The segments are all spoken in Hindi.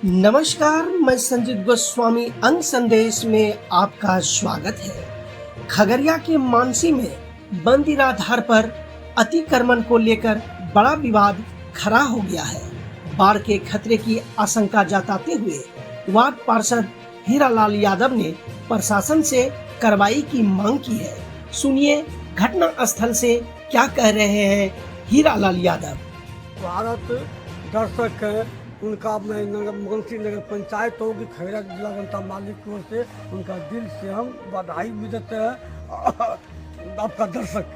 नमस्कार, मैं संजीत गोस्वामी अंग संदेश में आपका स्वागत है। खगड़िया के मानसी में बंदिराधार पर अतिक्रमण को लेकर बड़ा विवाद खड़ा हो गया है। बाढ़ के खतरे की आशंका जताते हुए वार्ड पार्षद हीरालाल यादव ने प्रशासन से कार्रवाई की मांग की है। सुनिए घटना स्थल से क्या कह रहे हैं हीरालाल यादव। भारत दर्शक है, उनका मैं मुंशी नगर पंचायत होगी खगड़िया जिला जनता मालिक की ओर से उनका दिल से हम बधाई भी देते हैं। आपका दर्शक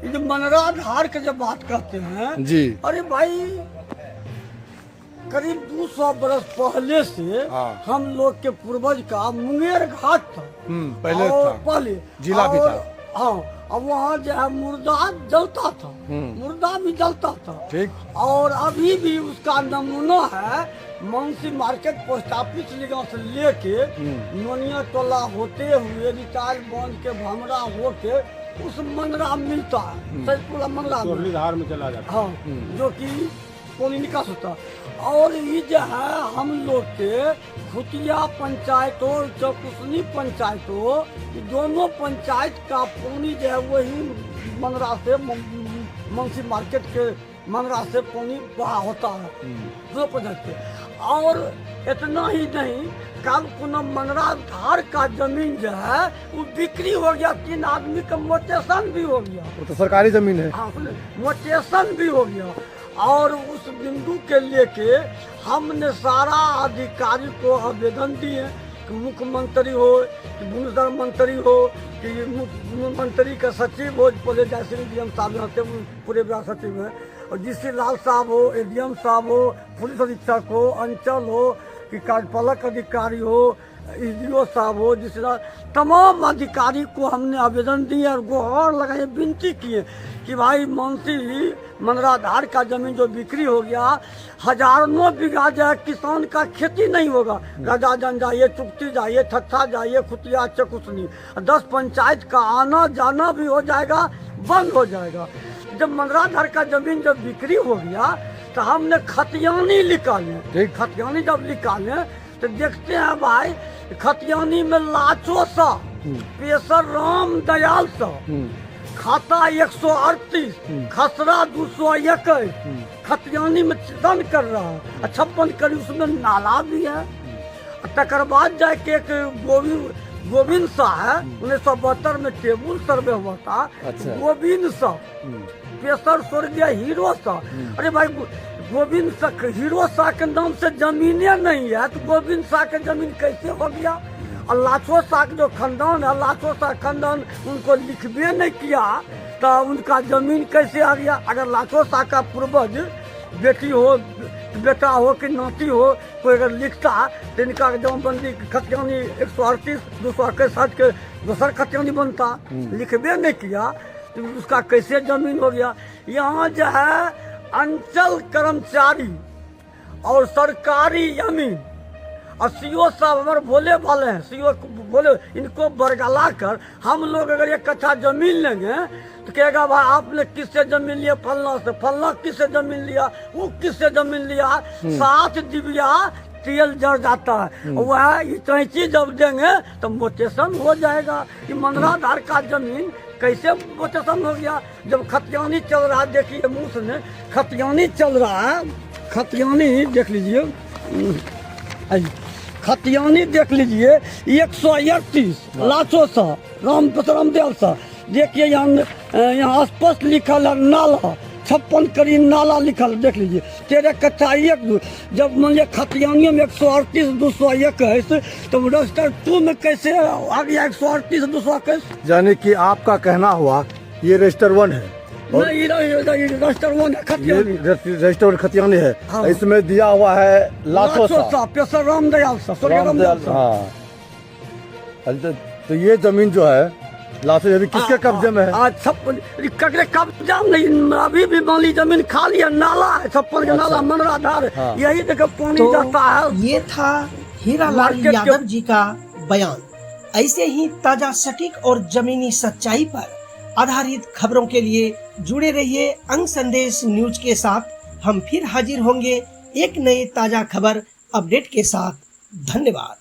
ये जो मनराधार के जब बात करते हैं जी, अरे भाई करीब 200 बरस पहले से हम लोग के पूर्वज का मुंगेर घाट था। पहले जिला भी था। हाँ, अब वहाँ जो है मुर्दा जलता था, मुर्दा भी जलता था। ठीक। और अभी भी उसका नमूना है मुंशी मार्केट पोस्ट ऑफिस निगम से लेके नोनिया टोला होते हुए रिटायर बंद के भमरा होके उस मनरा मिलता है। सैदपुरा मनरा धार में चला जाता। हाँ, जो कि पानी निकास होता। और ये जो है हम लोग के खुटिया पंचायत हो चौकुसनी पंचायत हो, दोनों पंचायत का पानी जो है वही मनरा से मुंशी मार्केट के मनरा से पानी बहा होता है दो पंचायत के। और इतना ही नहीं, कल पुनः मनरा धार का जमीन जो है वो बिक्री हो गया, 3 आदमी का मोटेशन भी हो गया। वो तो सरकारी जमीन है। हाँ, मोटेशन भी हो गया। और उस बिंदु के लेके हमने सारा अधिकारी को आवेदन दिए कि मुख्यमंत्री हो कि भूमिधर मंत्री हो कि मंत्री का सचिव हो, पहले जैसे डीएम साहब रहते पूरे बिहार सचिव हैं, और डीसी लाल साहब हो, एडीएम साहब हो, पुलिस अधीक्षक हो, अंचल हो कि कार्यपालक अधिकारी हो, ईडीओ साहब हो, जिस तमाम अधिकारी को हमने आवेदन दिए और गुहार लगाए, विनती किए कि भाई मुंशी मनराधार का जमीन जो बिक्री हो गया, हजारों बीघा जो है किसान का खेती नहीं होगा। गजाजन जाइए, चुपती जाइए, ठट्ठा जाइए, खुटिया चकुसनी, 10 पंचायत का आना जाना भी हो जाएगा, बंद हो जाएगा। जब मनराधार का जमीन जब बिक्री हो गया तो हमने खतियानी निकाले। खतियानी जब निकाले तो देखते हैं भाई खतियानी में लाचो सा पेशर राम दयाल सा खाता 138, खसरा 221, खतियानी में दन कर रहा है, 56 करी उसमें नाला भी है। तकर बाद जाके एक गोविंद शाह है, 1972 में टेबुल सर्वे हुआ था। अच्छा। गोविंद शाह पेशर स्वर्गीय हीरो शाह। अरे भाई गोविंद शाह हीरो शाह के नाम से जमीनें नहीं है तो गोविंद शाह के जमीन कैसे हो गया? और लाचो शाह जो खानदान है, लाचो शाह खानदान उनको लिखबे नहीं किया तो उनका जमीन कैसे आ गया? अगर लाचो शाह का पूर्वज बेटी हो, बेटा हो कि नाती हो, कोई अगर लिखता तो इनका जमाबंदी खतियानी 138, 221 के दूसरा खतियानी बनता। लिखबे नहीं किया तो उसका कैसे जमीन हो गया? यहाँ जो है अंचल कर्मचारी और सरकारी जमीन और सीओ साहब हमारे भोले वाले हैं, सीओ बोले इनको बरगला कर हम लोग अगर 1 कट्ठा जमीन लेंगे तो कहेगा भाई आपने किससे जमीन लिया? फलना से। फलना किससे जमीन लिया? वो किससे जमीन लिया? 7 डिबिया तेल जड़ जाता है। वह कैंची जब देंगे तो मोटेशन हो जाएगा। कि मनराधार का जमीन कैसे मोटेशन हो गया? जब खतियानी चल रहा है, देखिए मुँह से खतियानी चल रहा है, खतियानी देख लीजिए, खतियानी देख लीजिए 138 लाचो सा रामदयाल सा। देखिए यहाँ स्पष्ट लिखल है नाला, 56 करी नाला लिखल, देख लीजिए 13 कट्ठा 1। जब मान लिया खतियानियों में 138, 221 तो रजिस्टर 2 में कैसे आ गया 138, 221? यानी कि आपका कहना हुआ ये रजिस्टर 1 है। नहीं, रजिस्टर 1 है खतियानी, रजिस्टर खतियानी है। हाँ। इसमें दिया हुआ है लाचो सा पेशर राम दयाल सा। हाँ, तो ये जमीन जो है लाशें अभी किसके कब्जे में है? आज 56 कब्जा नहीं, अभी भी माली जमीन खाली है, नाला है 56 का नाला मनराधार। हाँ। यही देखो पानी जाता है। ये था हीरालाल यादव जी का बयान। ऐसे ही ताजा, सटीक और जमीनी सच्चाई पर आधारित खबरों के लिए जुड़े रहिए अंग संदेश न्यूज के साथ। हम फिर हाजिर होंगे एक नए ताजा खबर अपडेट के साथ। धन्यवाद।